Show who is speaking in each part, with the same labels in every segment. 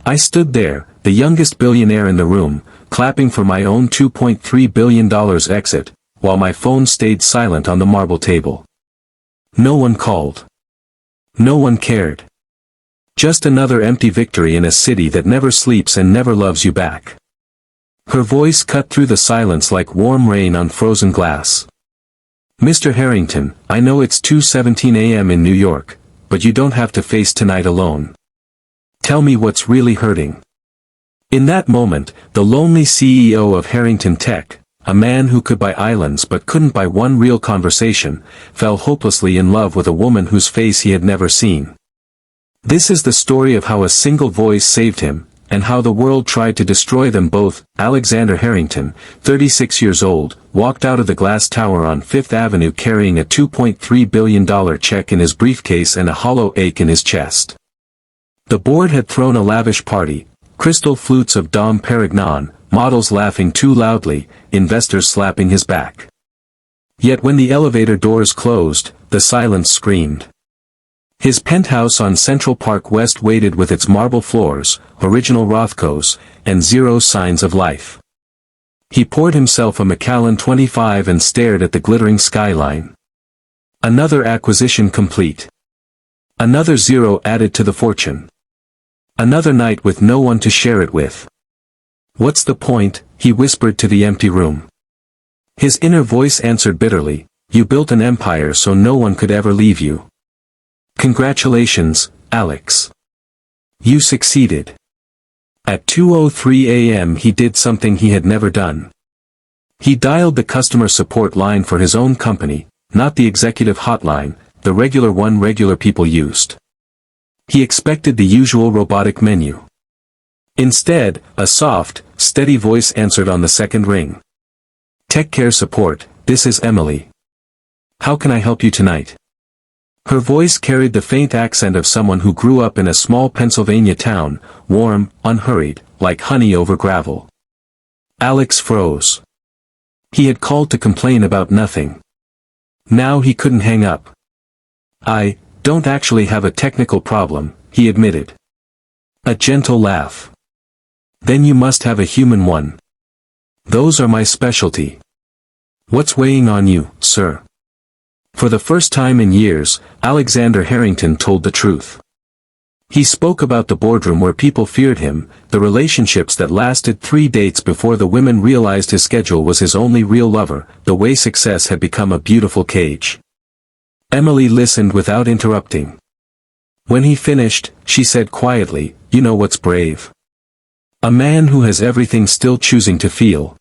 Speaker 1: I stood there, the youngest billionaire in the room, clapping for my own $2.3 billion exit, while my phone stayed silent on the marble table. No one called. No one cared. Just another empty victory in a city that never sleeps and never loves you back. Her voice cut through the silence like warm rain on frozen glass. Mr. Harrington, I know it's 2:17 a.m. in New York, but you don't have to face tonight alone. Tell me what's really hurting. In that moment, the lonely CEO of Harrington Tech, a man who could buy islands but couldn't buy one real conversation, fell hopelessly in love with a woman whose face he had never seen. This is the story of how a single voice saved him, and how the world tried to destroy them both. Alexander Harrington, 36 years old, walked out of the glass tower on Fifth Avenue carrying a $2.3 billion check in his briefcase and a hollow ache in his chest. The board had thrown a lavish party, crystal flutes of Dom Perignon, models laughing too loudly, investors slapping his back. Yet when the elevator doors closed, the silence screamed. His penthouse on Central Park West waited with its marble floors, original Rothkos, and zero signs of life. He poured himself a Macallan 25 and stared at the glittering skyline. Another acquisition complete. Another zero added to the fortune. Another night with no one to share it with. What's the point? He whispered to the empty room. His inner voice answered bitterly, you built an empire so no one could ever leave you. Congratulations, Alex. You succeeded. At 2:03 a.m. he did something he had never done. He dialed the customer support line for his own company, not the executive hotline, the regular one regular people used. He expected the usual robotic menu. Instead, a soft, steady voice answered on the second ring. Tech Care Support, this is Emily. How can I help you tonight? Her voice carried the faint accent of someone who grew up in a small Pennsylvania town, warm, unhurried, like honey over gravel. Alex froze. He had called to complain about nothing. Now he couldn't hang up. I don't actually have a technical problem, he admitted. A gentle laugh. Then you must have a human one. Those are my specialty. What's weighing on you, sir? For the first time in years, Alexander Harrington told the truth. He spoke about the boardroom where people feared him, the relationships that lasted 3 dates before the women realized his schedule was his only real lover, the way success had become a beautiful cage. Emily listened without interrupting. When he finished, she said quietly, you know what's brave? A man who has everything still choosing to feel.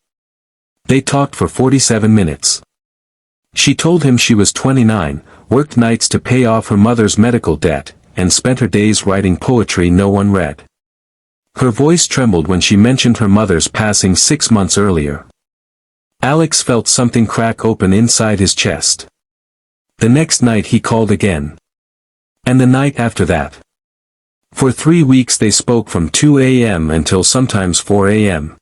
Speaker 1: They talked for 47 minutes. She told him she was 29, worked nights to pay off her mother's medical debt, and spent her days writing poetry no one read. Her voice trembled when she mentioned her mother's passing 6 months earlier. Alex felt something crack open inside his chest. The next night he called again. And the night after that. For 3 weeks they spoke from 2 a.m. until sometimes 4 a.m.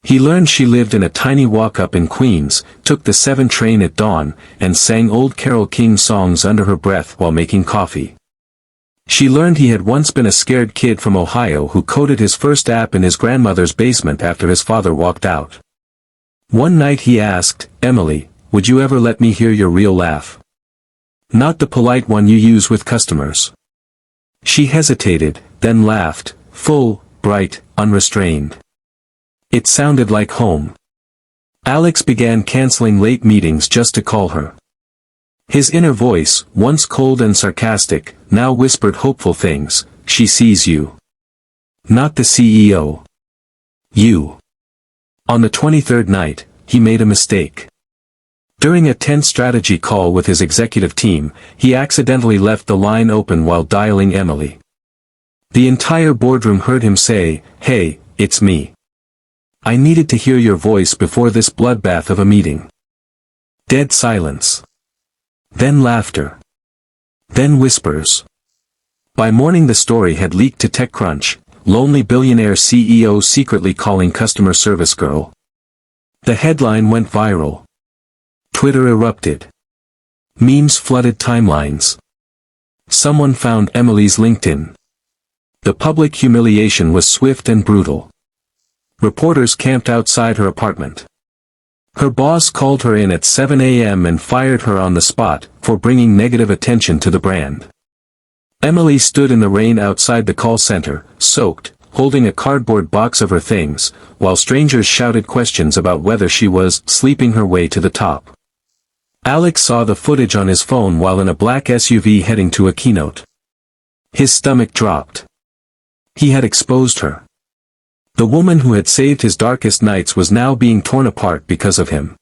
Speaker 1: He learned she lived in a tiny walk-up in Queens, took the 7 train at dawn, and sang old Carole King songs under her breath while making coffee. She learned he had once been a scared kid from Ohio who coded his first app in his grandmother's basement after his father walked out. One night he asked, Emily, would you ever let me hear your real laugh? Not the polite one you use with customers. She hesitated, then laughed, full, bright, unrestrained. It sounded like home. Alex began canceling late meetings just to call her. His inner voice, once cold and sarcastic, now whispered hopeful things, she sees you. Not the CEO. You. On the 23rd night, he made a mistake. During a tense strategy call with his executive team, he accidentally left the line open while dialing Emily. The entire boardroom heard him say, hey, it's me. I needed to hear your voice before this bloodbath of a meeting. Dead silence. Then laughter. Then whispers. By morning the story had leaked to TechCrunch, lonely billionaire CEO secretly calling customer service girl. The headline went viral. Twitter erupted. Memes flooded timelines. Someone found Emily's LinkedIn. The public humiliation was swift and brutal. Reporters camped outside her apartment. Her boss called her in at 7 a.m. and fired her on the spot for bringing negative attention to the brand. Emily stood in the rain outside the call center, soaked, holding a cardboard box of her things, while strangers shouted questions about whether she was sleeping her way to the top. Alex saw the footage on his phone while in a black SUV heading to a keynote. His stomach dropped. He had exposed her. The woman who had saved his darkest nights was now being torn apart because of him.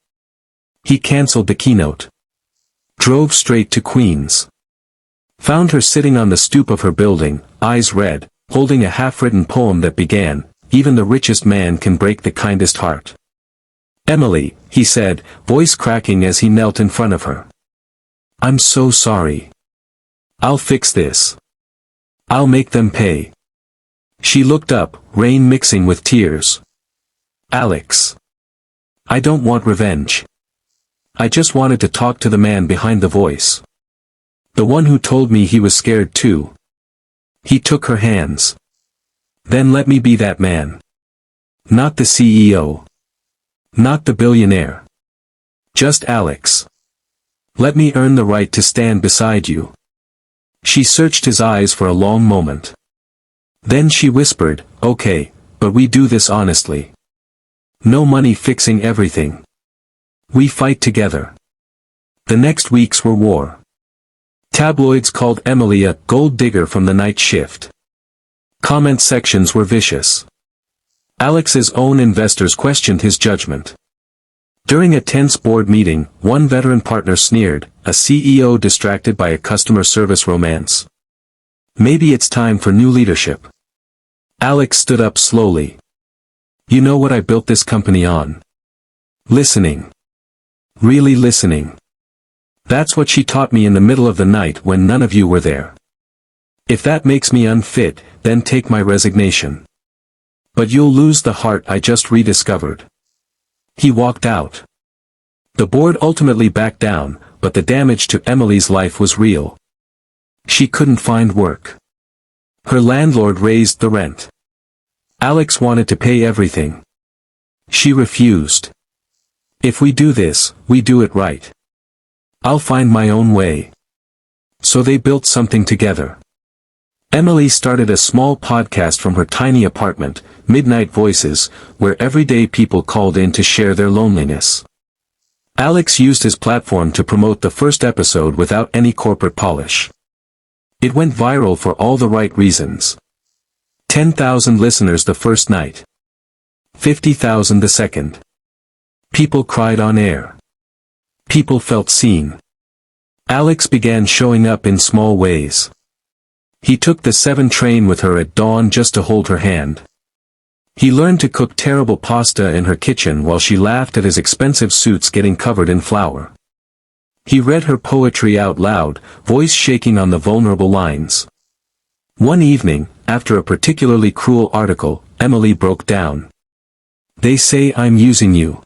Speaker 1: He canceled the keynote. Drove straight to Queens. Found her sitting on the stoop of her building, eyes red, holding a half-written poem that began, "Even the richest man can break the kindest heart." "Emily," he said, voice cracking as he knelt in front of her. "I'm so sorry. I'll fix this. I'll make them pay." She looked up, rain mixing with tears. "Alex. I don't want revenge. I just wanted to talk to the man behind the voice. The one who told me he was scared too." He took her hands. "Then let me be that man. Not the CEO. Not the billionaire. Just Alex. Let me earn the right to stand beside you." She searched his eyes for a long moment. Then she whispered, "Okay, but we do this honestly. No money fixing everything. We fight together." The next weeks were war. Tabloids called Emily a gold digger from the night shift. Comment sections were vicious. Alex's own investors questioned his judgment. During a tense board meeting, one veteran partner sneered, a CEO distracted by a customer service romance. "Maybe it's time for new leadership." Alex stood up slowly. "You know what I built this company on? Listening. Really listening. That's what she taught me in the middle of the night when none of you were there. If that makes me unfit, then take my resignation. But you'll lose the heart I just rediscovered." He walked out. The board ultimately backed down, but the damage to Emily's life was real. She couldn't find work. Her landlord raised the rent. Alex wanted to pay everything. She refused. "If we do this, we do it right. I'll find my own way." So they built something together. Emily started a small podcast from her tiny apartment, Midnight Voices, where everyday people called in to share their loneliness. Alex used his platform to promote the first episode without any corporate polish. It went viral for all the right reasons. 10,000 listeners the first night. 50,000 the second. People cried on air. People felt seen. Alex began showing up in small ways. He took the 7 train with her at dawn just to hold her hand. He learned to cook terrible pasta in her kitchen while she laughed at his expensive suits getting covered in flour. He read her poetry out loud, voice shaking on the vulnerable lines. One evening, after a particularly cruel article, Emily broke down. "They say I'm using you.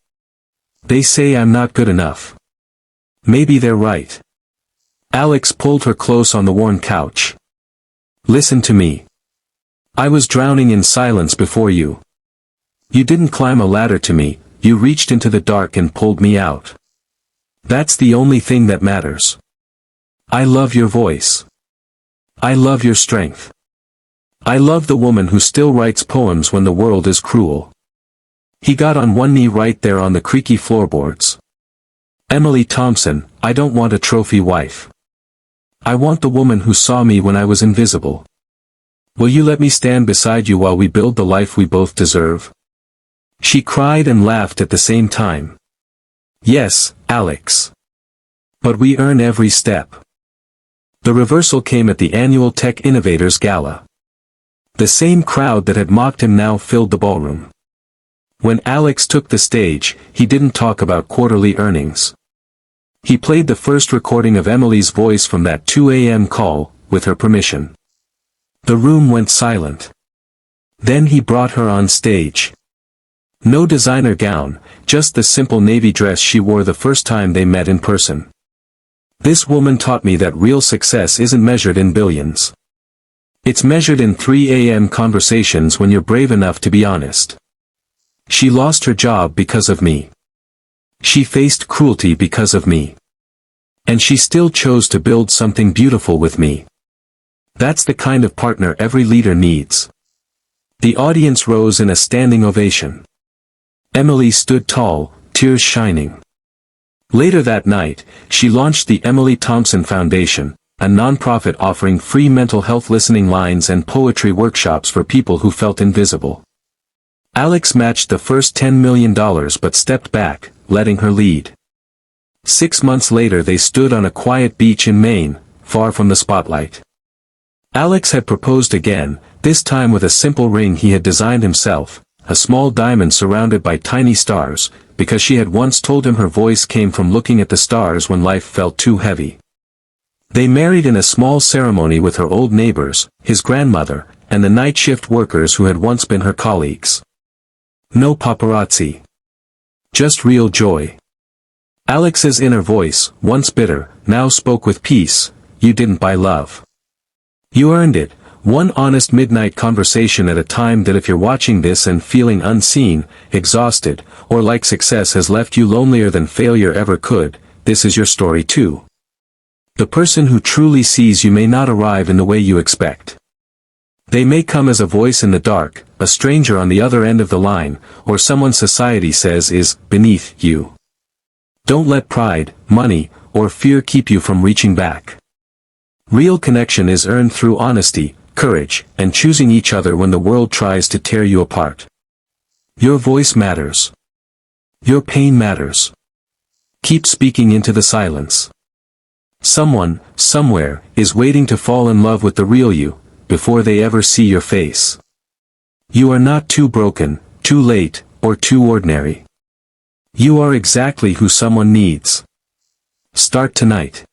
Speaker 1: They say I'm not good enough. Maybe they're right." Alex pulled her close on the worn couch. "Listen to me. I was drowning in silence before you. You didn't climb a ladder to me, you reached into the dark and pulled me out. That's the only thing that matters. I love your voice. I love your strength. I love the woman who still writes poems when the world is cruel." He got on one knee right there on the creaky floorboards. "Emily Thompson, I don't want a trophy wife. I want the woman who saw me when I was invisible. Will you let me stand beside you while we build the life we both deserve?" She cried and laughed at the same time. "Yes, Alex. But we earn every step." The reversal came at the annual Tech Innovators Gala. The same crowd that had mocked him now filled the ballroom. When Alex took the stage, he didn't talk about quarterly earnings. He played the first recording of Emily's voice from that 2 a.m. call, with her permission. The room went silent. Then he brought her on stage. No designer gown, just the simple navy dress she wore the first time they met in person. "This woman taught me that real success isn't measured in billions. It's measured in 3 a.m. conversations when you're brave enough to be honest. She lost her job because of me. She faced cruelty because of me. And she still chose to build something beautiful with me. That's the kind of partner every leader needs. The audience rose in a standing ovation. Emily stood tall, tears shining. Later that night, she launched the Emily Thompson Foundation, a nonprofit offering free mental health listening lines and poetry workshops for people who felt invisible. Alex matched the first $10 million but stepped back, letting her lead. 6 months later they stood on a quiet beach in Maine, far from the spotlight. Alex had proposed again, this time with a simple ring he had designed himself, a small diamond surrounded by tiny stars, because she had once told him her voice came from looking at the stars when life felt too heavy. They married in a small ceremony with her old neighbors, his grandmother, and the night shift workers who had once been her colleagues. No paparazzi. Just real joy. Alex's inner voice, once bitter, now spoke with peace. You didn't buy love. You earned it, one honest midnight conversation at a time. That if you're watching this and feeling unseen, exhausted, or like success has left you lonelier than failure ever could, this is your story too. The person who truly sees you may not arrive in the way you expect. They may come as a voice in the dark, a stranger on the other end of the line, or someone society says is beneath you. Don't let pride, money, or fear keep you from reaching back. Real connection is earned through honesty, courage, and choosing each other when the world tries to tear you apart. Your voice matters. Your pain matters. Keep speaking into the silence. Someone, somewhere, is waiting to fall in love with the real you, before they ever see your face. You are not too broken, too late, or too ordinary. You are exactly who someone needs. Start tonight.